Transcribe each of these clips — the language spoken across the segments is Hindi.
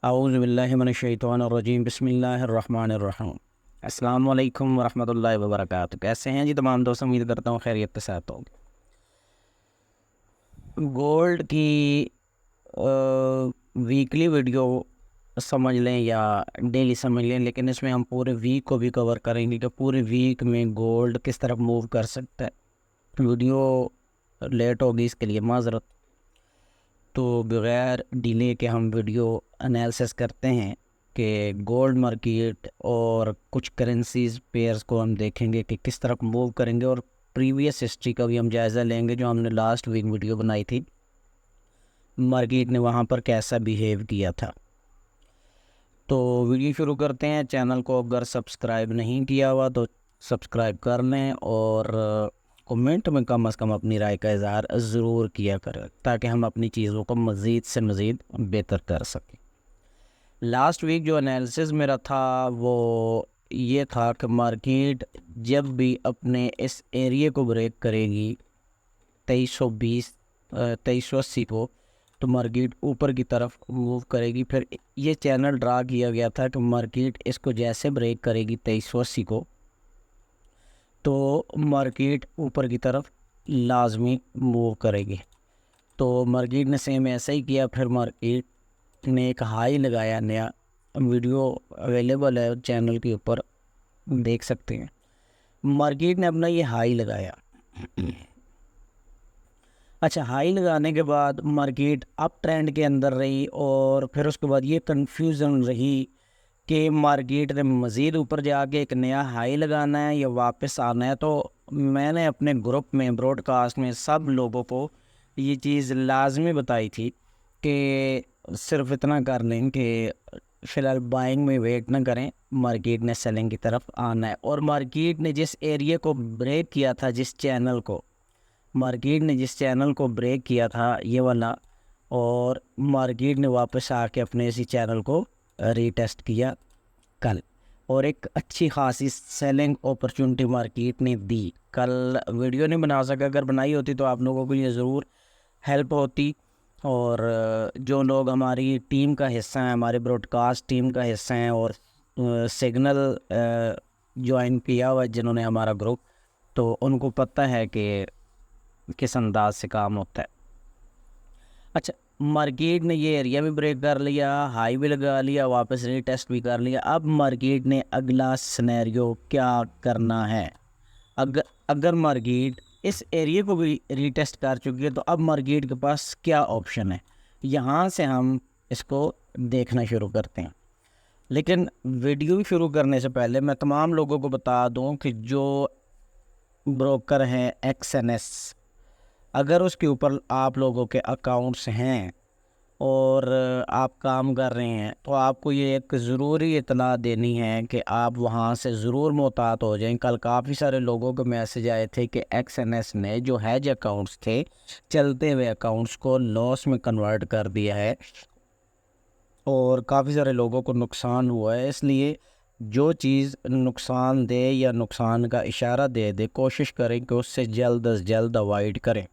औज़ु बिल्लाहि मिनश्शैतानिर्रजीम बिस्मिल्लाहिर्रहमानिर्रहीम। अस्सलाम वालेकुम वरहमतुल्लाहि वबरकातुहू। कैसे हैं जी तमाम दोस्त? उम्मीद करता हूँ खैरियत के साथ होंगे। गोल्ड की वीकली वीडियो समझ लें या डेली समझ लें, लेकिन इसमें हम पूरे वीक को भी कवर करेंगे कि पूरे वीक में गोल्ड किस तरफ मूव कर सकता है। वीडियो लेट होगी, इसके लिए माज़रत। तो बगैर डिले के हम वीडियो एनालिसिस करते हैं कि गोल्ड मार्केट और कुछ करेंसीज पेयर्स को हम देखेंगे कि किस तरफ मूव करेंगे, और प्रीवियस हिस्ट्री का भी हम जायज़ा लेंगे जो हमने लास्ट वीक वीडियो बनाई थी, मार्केट ने वहाँ पर कैसा बिहेव किया था। तो वीडियो शुरू करते हैं। चैनल को अगर सब्सक्राइब नहीं किया हुआ तो सब्सक्राइब कर लें, और कमेंट में कम से कम अपनी राय का इज़हार ज़रूर किया करें ताकि हम अपनी चीज़ों को मज़ीद से मज़ीद बेहतर कर सकें। लास्ट वीक जो एनालिसिस मेरा था वो ये था कि मार्केट जब भी अपने इस एरिया को ब्रेक करेगी 2320 2380 को, तो मार्केट ऊपर की तरफ मूव करेगी। फिर ये चैनल ड्रा किया गया था कि मार्केट इसको जैसे ब्रेक करेगी 2380 को, तो मार्केट ऊपर की तरफ लाजमी मूव करेगी। तो मार्केट ने सेम ऐसा ही किया। फिर मार्केट ने एक हाई लगाया नया, वीडियो अवेलेबल है चैनल के ऊपर, देख सकते हैं। मार्केट ने अपना ये हाई लगाया। अच्छा, हाई लगाने के बाद मार्केट अप ट्रेंड के अंदर रही, और फिर उसके बाद ये कंफ्यूजन रही कि मार्केट ने मज़ीद ऊपर जाके एक नया हाई लगाना है या वापस आना है। तो मैंने अपने ग्रुप में ब्रॉडकास्ट में सब लोगों को ये चीज़ लाजमी बताई थी कि सिर्फ इतना कर लें कि फ़िलहाल बाइंग में वेट ना करें, मार्केट ने सेलिंग की तरफ आना है। और मार्केट ने जिस एरिया को ब्रेक किया था, मार्केट ने जिस चैनल को ब्रेक किया था ये वाला, और मार्केट ने वापस आके अपने इसी चैनल को रीटेस्ट किया कल, और एक अच्छी खासी सेलिंग अपॉर्चुनिटी मार्केट ने दी। कल वीडियो नहीं बना सका, अगर बनाई होती तो आप लोगों के लिए ज़रूर हेल्प होती। और जो लोग हमारी टीम का हिस्सा हैं, हमारे ब्रॉडकास्ट टीम का हिस्सा हैं, और सिग्नल ज्वाइन किया हुआ है जिन्होंने हमारा ग्रुप, तो उनको पता है कि किस अंदाज से काम होता है। अच्छा, मार्केट ने ये एरिया भी ब्रेक कर लिया, हाई भी लगा लिया, वापस रीटेस्ट भी कर लिया। अब मार्केट ने अगला सिनेरियो क्या करना है? अगर मार्केट इस एरिया को भी रीटेस्ट कर चुकी है, तो अब मार्केट के पास क्या ऑप्शन है? यहाँ से हम इसको देखना शुरू करते हैं। लेकिन वीडियो शुरू करने से पहले मैं तमाम लोगों को बता दूं कि जो ब्रोकर हैं XNS, अगर उसके ऊपर आप लोगों के अकाउंट्स हैं और आप काम कर रहे हैं, तो आपको ये एक ज़रूरी इत्तला देनी है कि आप वहाँ से ज़रूर मोहतात हो जाएं। कल काफ़ी सारे लोगों के मैसेज आए थे कि XNS ने जो हैज अकाउंट्स थे, चलते हुए अकाउंट्स को लॉस में कन्वर्ट कर दिया है, और काफ़ी सारे लोगों को नुकसान हुआ है। इसलिए जो चीज़ नुकसान दे या नुकसान का इशारा दे दे, कोशिश करें कि उससे जल्द अज जल्द अवॉइड करें।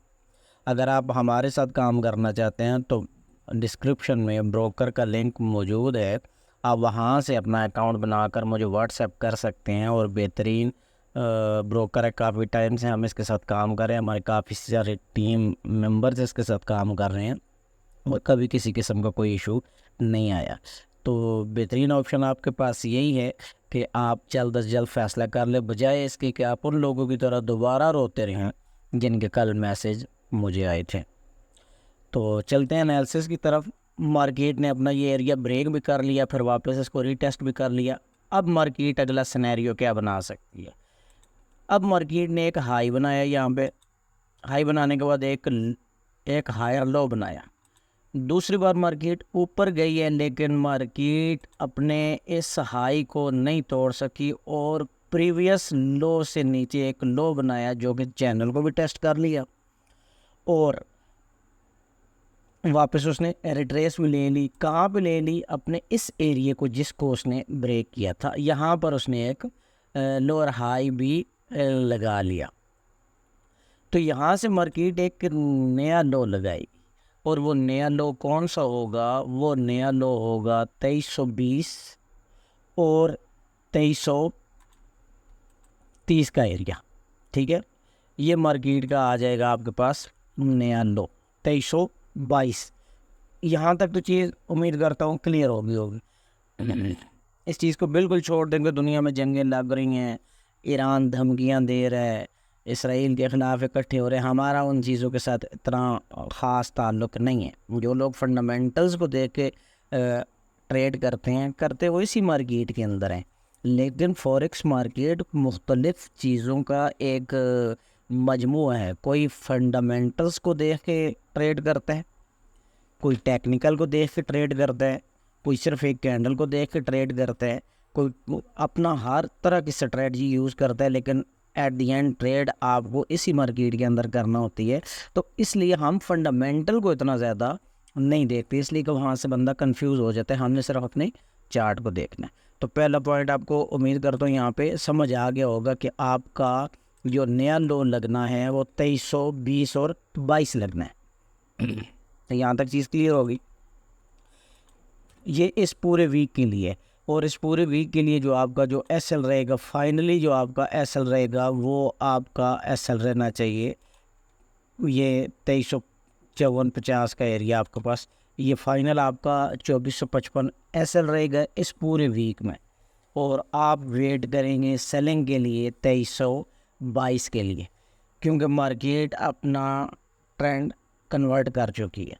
अगर आप हमारे साथ काम करना चाहते हैं तो डिस्क्रिप्शन में ब्रोकर का लिंक मौजूद है, आप वहां से अपना अकाउंट बनाकर मुझे व्हाट्सएप कर सकते हैं। और बेहतरीन ब्रोकर है, काफ़ी टाइम से हम इसके साथ काम कर रहे हैं, हमारे काफ़ी सारे टीम मेंबर्स इसके साथ काम कर रहे हैं, और कभी किसी किस्म का कोई इशू नहीं आया। तो बेहतरीन ऑप्शन आपके पास यही है कि आप जल्द अज जल्द फ़ैसला कर ले, बजाय इसके कि आप उन लोगों की तरह दोबारा रोते रहें जिनके कल मैसेज मुझे आए थे। तो चलते हैं एनालिसिस की तरफ। मार्केट ने अपना ये एरिया ब्रेक भी कर लिया, फिर वापस इसको रीटेस्ट भी कर लिया। अब मार्केट अगला सिनेरियो क्या बना सकती है? अब मार्केट ने एक हाई बनाया, यहाँ पे हाई बनाने के बाद एक हायर लो बनाया। दूसरी बार मार्केट ऊपर गई है, लेकिन मार्केट अपने इस हाई को नहीं तोड़ सकी, और प्रीवियस लो से नीचे एक लो बनाया जो कि चैनल को भी टेस्ट कर लिया, और वापस उसने रिट्रेस भी ले ली। कहाँ पे ले ली? अपने इस एरिया को जिसको उसने ब्रेक किया था, यहाँ पर उसने एक लोअर हाई भी लगा लिया। तो यहाँ से मार्केट एक नया लो लगाई, और वो नया लो कौन सा होगा? वो नया लो होगा 2320 और 2330 का एरिया। ठीक है, ये मार्केट का आ जाएगा आपके पास नया लो 2322। यहाँ तक तो चीज़ उम्मीद करता हूँ क्लियर होगी। इस चीज़ को बिल्कुल छोड़ देंगे, दुनिया में जंगें लग रही हैं, ईरान धमकियाँ दे रहा है, इसराइल के ख़िलाफ़ इकट्ठे हो रहे हैं, हमारा उन चीज़ों के साथ इतना ख़ास ताल्लुक़ नहीं है। जो लोग फंडामेंटल्स को देख के ट्रेड करते हैं, करते वो इसी मार्केट के अंदर हैं। लेकिन फॉरेक्स मार्केट मुख्तलिफ़ चीज़ों का एक मजमूआ है। कोई फंडामेंटल्स को देख के ट्रेड करता है, कोई टेक्निकल को देख के ट्रेड करता है, कोई सिर्फ एक कैंडल को देख के ट्रेड करता है, कोई अपना हर तरह की स्ट्रेटजी यूज़ करता है। लेकिन एट द एंड ट्रेड आपको इसी मार्केट के अंदर करना होती है। तो इसलिए हम फंडामेंटल को इतना ज़्यादा नहीं देखते, इसलिए कि वहाँ से बंदा कंफ्यूज हो जाता है। हमने सिर्फ अपने चार्ट को देखना है। तो पहला पॉइंट आपको उम्मीद करता हूँ यहाँ पे समझ आ गया होगा कि आपका जो नया लोन लगना है वो 2320 और 22 लगना है। तो यहाँ तक चीज़ क्लियर होगी। ये इस पूरे वीक के लिए, और इस पूरे वीक के लिए जो आपका जो एसएल रहेगा, फाइनली जो आपका एसएल रहेगा वो आपका एसएल रहना चाहिए ये 2354-50 का एरिया आपके पास। ये फाइनल आपका 2455 एसएल रहेगा इस पूरे वीक में। और आप वेट करेंगे सेलिंग के लिए 2322 के लिए, क्योंकि मार्केट अपना ट्रेंड कन्वर्ट कर चुकी है।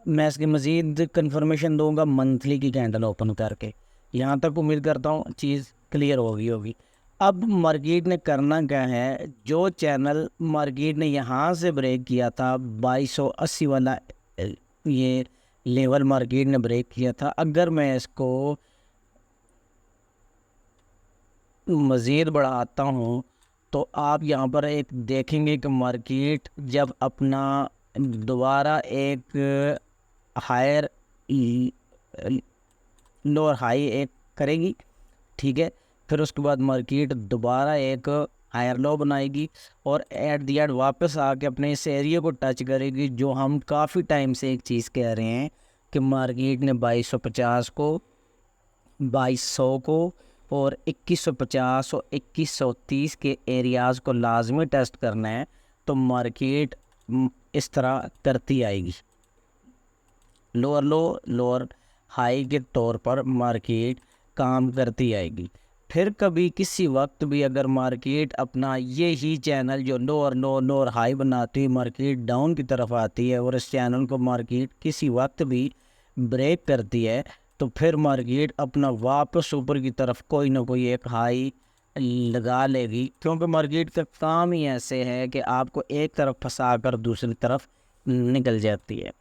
मैं इसकी मज़ीद कंफर्मेशन दूंगा मंथली की कैंडल ओपन करके। यहाँ तक उम्मीद करता हूँ चीज़ क्लियर होगी। अब मार्केट ने करना क्या है, जो चैनल मार्केट ने यहाँ से ब्रेक किया था 2280 वाला ये लेवल मार्केट ने ब्रेक किया था, अगर मैं इसको मज़ीद बढ़ाता हूँ तो आप यहाँ पर एक देखेंगे कि मार्केट जब अपना दोबारा एक हायर लोअर हाई एक करेगी, ठीक है, फिर उसके बाद मार्केट दोबारा एक हायर लो बनाएगी और एट द एंड वापस आके अपने इस एरिया को टच करेगी। जो हम काफ़ी टाइम से एक चीज़ कह रहे हैं कि मार्केट ने 2250 को, 2200 को और 2150 और 2130 के एरियाज़ को लाजमी टेस्ट करना है। तो मार्केट इस तरह करती आएगी, लोअर लो लोअर हाई के तौर पर मार्केट काम करती आएगी। फिर कभी किसी वक्त भी अगर मार्केट अपना ये ही चैनल जो लोअर लो लोअर हाई बनाती है, मार्केट डाउन की तरफ आती है और इस चैनल को मार्केट किसी वक्त भी ब्रेक करती है, तो फिर मार्केट अपना वापस ऊपर की तरफ कोई ना कोई एक हाई लगा लेगी। क्योंकि मार्केट का काम ही ऐसे है कि आपको एक तरफ फंसा कर दूसरी तरफ निकल जाती है।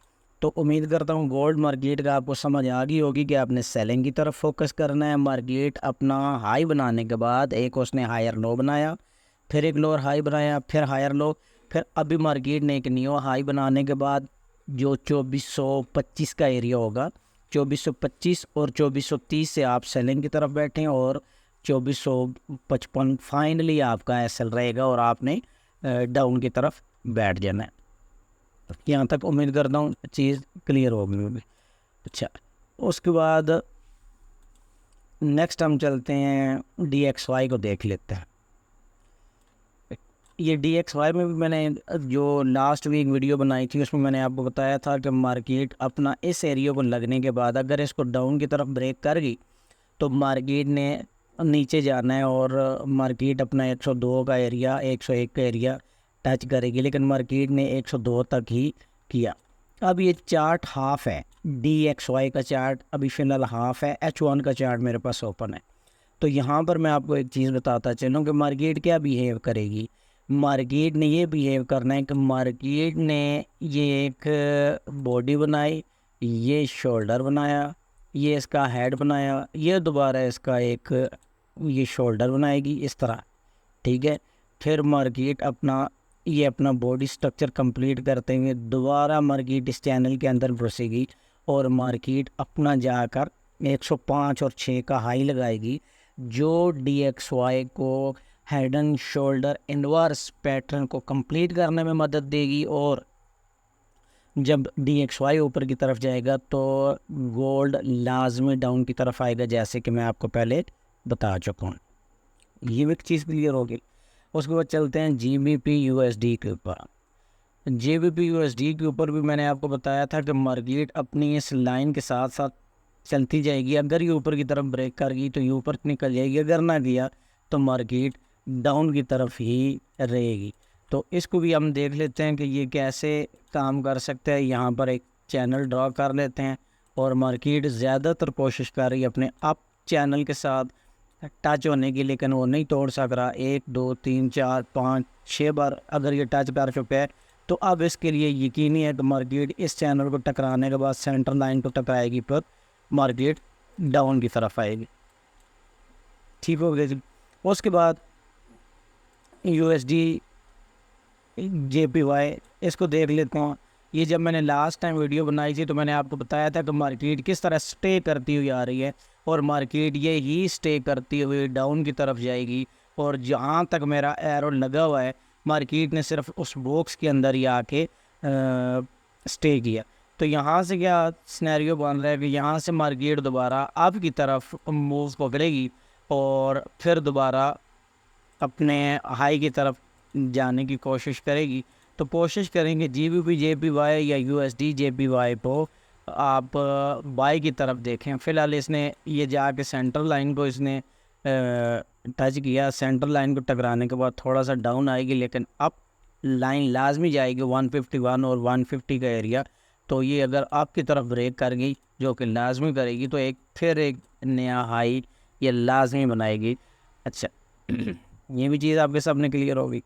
तो उम्मीद करता हूँ गोल्ड मार्केट का आपको समझ आ गई होगी कि आपने सेलिंग की तरफ फोकस करना है। मार्केट अपना हाई बनाने के बाद एक उसने हायर लो बनाया, फिर एक लोअर हाई बनाया, फिर हायर लो, फिर अभी मार्केट ने एक न्यू हाई बनाने के बाद जो 2425 का एरिया होगा, 2425 और 2430 से आप सेलिंग की तरफ बैठें और 2455 फाइनली आपका एसएल रहेगा और आपने डाउन की तरफ बैठ जाना है। यहाँ तक उम्मीद करता हूँ चीज़ क्लियर होगी। अच्छा, उसके बाद नेक्स्ट हम चलते हैं DXY को देख लेते हैं। ये DXY में भी मैंने जो लास्ट वीक वीडियो बनाई थी उसमें मैंने आपको बताया था कि मार्केट अपना इस एरिया को लगने के बाद अगर इसको डाउन की तरफ ब्रेक कर गई तो मार्केट ने नीचे जाना है और मार्केट अपना 102 का एरिया 101 का एरिया टच करेगी। लेकिन मार्केट ने 102 तक ही किया। अब ये चार्ट हाफ है, DXY का चार्ट अभी फ़िलहाल हाफ है, H1 का चार्ट मेरे पास ओपन है। तो यहाँ पर मैं आपको एक चीज़ बताता चलूँ कि मार्केट क्या बिहेव करेगी। मार्केट ने ये बिहेव करना है कि मार्केट ने ये एक बॉडी बनाई, ये शोल्डर बनाया, ये इसका हेड बनाया, ये दोबारा इसका एक ये शोल्डर बनाएगी इस तरह, ठीक है। फिर मार्केट अपना ये अपना बॉडी स्ट्रक्चर कंप्लीट करते हुए दोबारा मार्केट इस चैनल के अंदर घुसेगी और मार्केट अपना जाकर 105 और 6 का हाई लगाएगी, जो DXY को head and shoulder inverse pattern को कंप्लीट करने में मदद देगी और जब DXY ऊपर की तरफ जाएगा तो गोल्ड लाजमी डाउन की तरफ आएगा, जैसे कि मैं आपको पहले बता चुका हूँ। ये भी एक चीज़ क्लियर होगी। उसके बाद चलते हैं GBP USD के ऊपर। GBP USD के ऊपर भी मैंने आपको बताया था कि मार्केट अपनी इस लाइन के साथ साथ चलती जाएगी। अगर ये ऊपर की तरफ ब्रेक कर गई तो ये ऊपर निकल जाएगी, अगर ना गया तो मार्केट डाउन की तरफ ही रहेगी। तो इसको भी हम देख लेते हैं कि ये कैसे काम कर सकते हैं। यहाँ पर एक चैनल ड्रॉ कर लेते हैं और मार्केट ज़्यादातर कोशिश कर रही है अपने अप चैनल के साथ टच होने की, लेकिन वो नहीं तोड़ सक रहा। 1 2 3 4 5 6 बार अगर ये टच कर चुका है तो अब इसके लिए यकीनी है कि मार्केट इस चैनल को टकराने के बाद सेंटर लाइन को टकराएगी, पर मार्केट डाउन की तरफ आएगी। ठीक हो गया जी। उसके बाद USD JPY इसको देख लेते हैं। ये जब मैंने लास्ट टाइम वीडियो बनाई थी तो मैंने आपको बताया था कि मार्केट किस तरह स्टे करती हुई आ रही है, और मार्केट ये ही स्टे करती हुई डाउन की तरफ जाएगी। और जहाँ तक मेरा एरो लगा हुआ है मार्केट ने सिर्फ उस बॉक्स के अंदर ही आके स्टे किया। तो यहाँ से क्या सिनेरियो बन रहा है कि यहाँ से मार्केट दोबारा अप की तरफ मूव पकड़ेगी और फिर दोबारा अपने हाई की तरफ जाने की कोशिश करेगी। तो कोशिश करेंगे GBP JPY या USD JPY को आप बाई की तरफ देखें। फ़िलहाल इसने ये जाके सेंट्रल लाइन को इसने टच किया। सेंट्रल लाइन को टकराने के बाद थोड़ा सा डाउन आएगी, लेकिन अप लाइन लाजमी जाएगी 151 और 150 का एरिया। तो ये अगर आपकी तरफ ब्रेक कर गई, जो कि लाजमी करेगी, तो फिर एक नया हाई ये लाजमी बनाएगी। अच्छा ये भी चीज़ आपके सामने क्लियर होगी।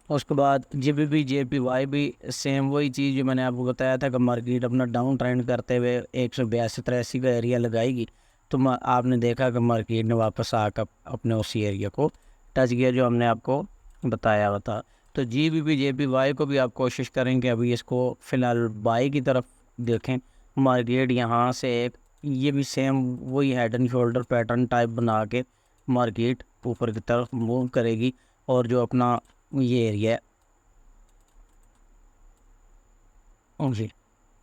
उसके बाद GBP JPY भी सेम वही चीज़ जो मैंने आपको बताया था कि मार्केट अपना डाउन ट्रेंड करते हुए 182-83 का एरिया लगाएगी। तो आपने देखा कि मार्केट ने वापस आकर अपने उसी एरिया को टच किया जो हमने आपको बताया हुआ था। तो GBP JPY को भी आप कोशिश करें कि अभी इसको फ़िलहाल बाई की तरफ देखें। मार्केट यहाँ से ये भी सेम वही head and shoulder pattern type बना के मार्केट ऊपर की तरफ मूव करेगी, और जो अपना ये एरिया है जी,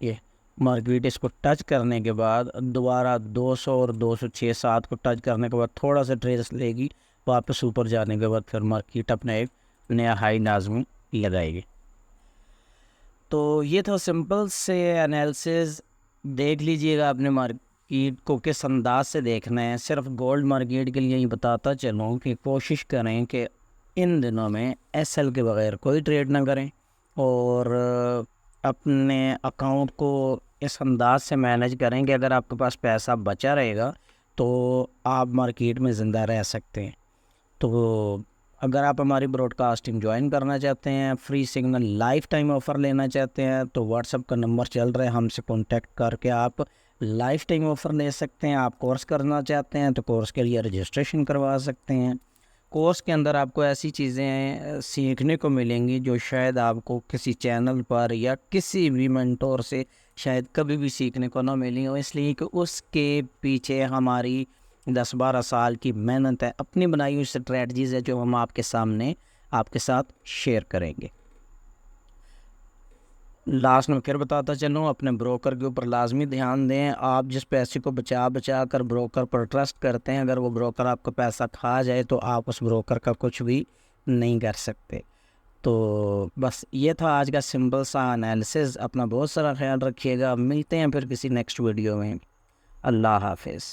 ये मार्केट इसको टच करने के बाद दोबारा 200 और 206-7 को टच करने के बाद थोड़ा सा ट्रेस लेगी, वापस ऊपर जाने के बाद फिर मार्केट अपना एक नया हाई नाज़मी लगाएगी। तो ये था सिंपल से एनालिसिस। देख लीजिएगा अपने मार्केट को किस अंदाज से देखना है। सिर्फ गोल्ड मार्केट के लिए ही बताता चलूँ कि कोशिश करें कि इन दिनों में SL के बगैर कोई ट्रेड ना करें, और अपने अकाउंट को इस अंदाज से मैनेज करें कि अगर आपके पास पैसा बचा रहेगा तो आप मार्केट में ज़िंदा रह सकते हैं। तो अगर आप हमारी ब्रॉडकास्टिंग ज्वाइन करना चाहते हैं, free signal life time offer लेना चाहते हैं, तो व्हाट्सएप का नंबर चल रहा है, हमसे कॉन्टैक्ट करके आप लाइफ टाइम ऑफ़र ले सकते हैं। आप कोर्स करना चाहते हैं तो कोर्स के लिए रजिस्ट्रेशन करवा सकते हैं। कोर्स के अंदर आपको ऐसी चीज़ें सीखने को मिलेंगी जो शायद आपको किसी चैनल पर या किसी भी मेंटोर से शायद कभी भी सीखने को ना मिली हो, इसलिए कि उसके पीछे हमारी 10-12 साल की मेहनत है, अपनी बनाई हुई स्ट्रेटजीज़ है जो हम आपके सामने आपके साथ शेयर करेंगे। लास्ट में फिर बताता चलूँ, अपने ब्रोकर के ऊपर लाजमी ध्यान दें। आप जिस पैसे को बचा कर ब्रोकर पर ट्रस्ट करते हैं, अगर वो ब्रोकर आपका पैसा खा जाए तो आप उस ब्रोकर का कुछ भी नहीं कर सकते। तो बस ये था आज का सिंपल सा एनालिसिस। अपना बहुत सारा ख्याल रखिएगा। मिलते हैं फिर किसी नेक्स्ट वीडियो में। अल्लाह हाफिज़।